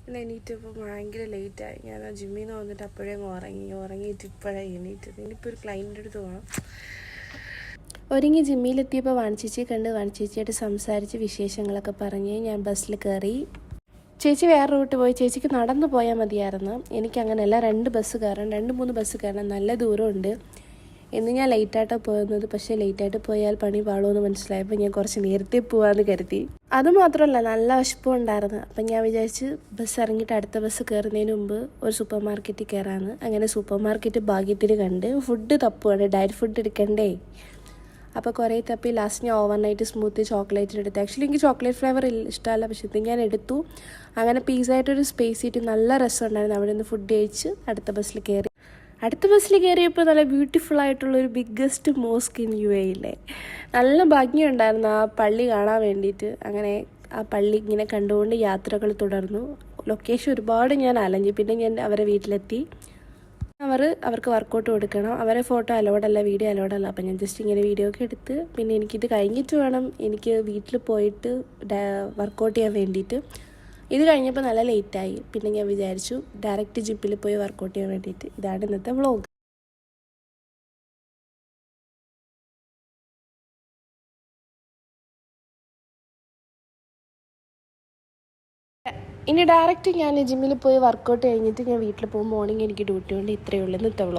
പിന്നെ എണീറ്റപ്പോൾ ഭയങ്കര ലേറ്റായി. ഞാൻ ആ ജിമ്മിൽ നിന്ന് വന്നിട്ട് അപ്പോഴേ ഉറങ്ങിയിട്ട് ഇപ്പോഴാണ് എണീറ്റത്. ഇനിയിപ്പോൾ ഒരു ക്ലൈൻറ്റിൻ്റെ അടുത്ത് പോകണം. ഒരുങ്ങി ജിമ്മിയിലെത്തിയപ്പോൾ വാണിച്ചേച്ചിയെ കണ്ട് വാണിച്ചേച്ചിയായിട്ട് സംസാരിച്ച് വിശേഷങ്ങളൊക്കെ പറഞ്ഞ് ഞാൻ ബസ്സിൽ കയറി. ചേച്ചി വേറെ റൂട്ട് പോയി. ചേച്ചിക്ക് നടന്നു പോയാൽ മതിയായിരുന്നു. എനിക്കങ്ങനെയല്ല, 2 ബസ് കയറണം, 2-3 ബസ് കയറണം, നല്ല ദൂരമുണ്ട്. ഇന്ന് ഞാൻ ലേറ്റായിട്ടാണ് പോകുന്നത്. പക്ഷേ ലേറ്റായിട്ട് പോയാൽ പണി പാടുമെന്ന് മനസ്സിലായപ്പോൾ ഞാൻ കുറച്ച് നേരത്തെ പോകാമെന്ന് കരുതി. അതുമാത്രമല്ല, നല്ല വിശപ്പും ഉണ്ടായിരുന്നു. അപ്പം ഞാൻ വിചാരിച്ച് ബസ് ഇറങ്ങിയിട്ട് അടുത്ത ബസ് കയറുന്നതിന് മുമ്പ് ഒരു സൂപ്പർ മാർക്കറ്റിൽ കയറാമെന്ന്. അങ്ങനെ സൂപ്പർ മാർക്കറ്റ് ഭാഗ്യത്തിന് കണ്ട്. ഫുഡ് തപ്പുവാണ്, ഡയറ്റ് ഫുഡ് എടുക്കണ്ടേ. അപ്പോൾ കുറേ തപ്പി ലാസ്റ്റ് ഞാൻ ഓവർനൈറ്റ് സ്മൂത്തി ചോക്ലേറ്റ് എടുത്തു. ആക്ച്വലി എനിക്ക് ചോക്ലേറ്റ് ഫ്ലേവർ ഇഷ്ടമല്ല, പക്ഷേ ഇത് ഞാൻ എടുത്തു. അങ്ങനെ പീസായിട്ടൊരു സ്പേസ് സീറ്റ് നല്ല രസമുണ്ടായിരുന്നു. അവിടെ നിന്ന് ഫുഡ് കഴിച്ച് അടുത്ത ബസ്സിൽ കയറി. അടുത്ത ബസ്സിൽ കയറിയപ്പോൾ നല്ല ബ്യൂട്ടിഫുൾ ആയിട്ടുള്ളൊരു ബിഗ്ഗസ്റ്റ് മോസ്ക് ഇൻ UAE. നല്ല ഭംഗിയുണ്ടായിരുന്നു ആ പള്ളി കാണാൻ വേണ്ടിയിട്ട്. അങ്ങനെ ആ പള്ളി ഇങ്ങനെ കണ്ടുകൊണ്ട് യാത്രകൾ തുടർന്നു. ലൊക്കേഷൻ ഒരുപാട് ഞാൻ അലഞ്ഞു. പിന്നെ ഞാൻ അവരെ വീട്ടിലെത്തി. അവർക്ക് വർക്കൗട്ട് കൊടുക്കണം. അവരെ ഫോട്ടോ അലോഡല്ല, വീഡിയോ അലോഡല്ല. അപ്പം ഞാൻ ജസ്റ്റ് ഇങ്ങനെ വീഡിയോ ഒക്കെ എടുത്ത് പിന്നെ എനിക്കിത് കഴിഞ്ഞിട്ട് വേണം എനിക്ക് വീട്ടിൽ പോയിട്ട് വർക്കൗട്ട് ചെയ്യാൻ വേണ്ടിയിട്ട്. ഇത് കഴിഞ്ഞപ്പോൾ നല്ല ലേറ്റായി. പിന്നെ ഞാൻ വിചാരിച്ചു ഡയറക്റ്റ് ജിമ്മിൽ പോയി വർക്കൗട്ട് ചെയ്യാൻ വേണ്ടിയിട്ട്. ഇതാണ് ഇന്നത്തെ വ്ളോഗ്. ഇനി ഡയറക്റ്റ് ഞാൻ ജിമ്മിൽ പോയി വർക്കൗട്ട് കഴിഞ്ഞിട്ട് ഞാൻ വീട്ടിൽ പോകും. മോർണിംഗ് എനിക്ക് ഡ്യൂട്ടി ഉണ്ട്. ഇത്രയേ ഉള്ളൂ ഇന്നത്തെ വ്ളോഗ്.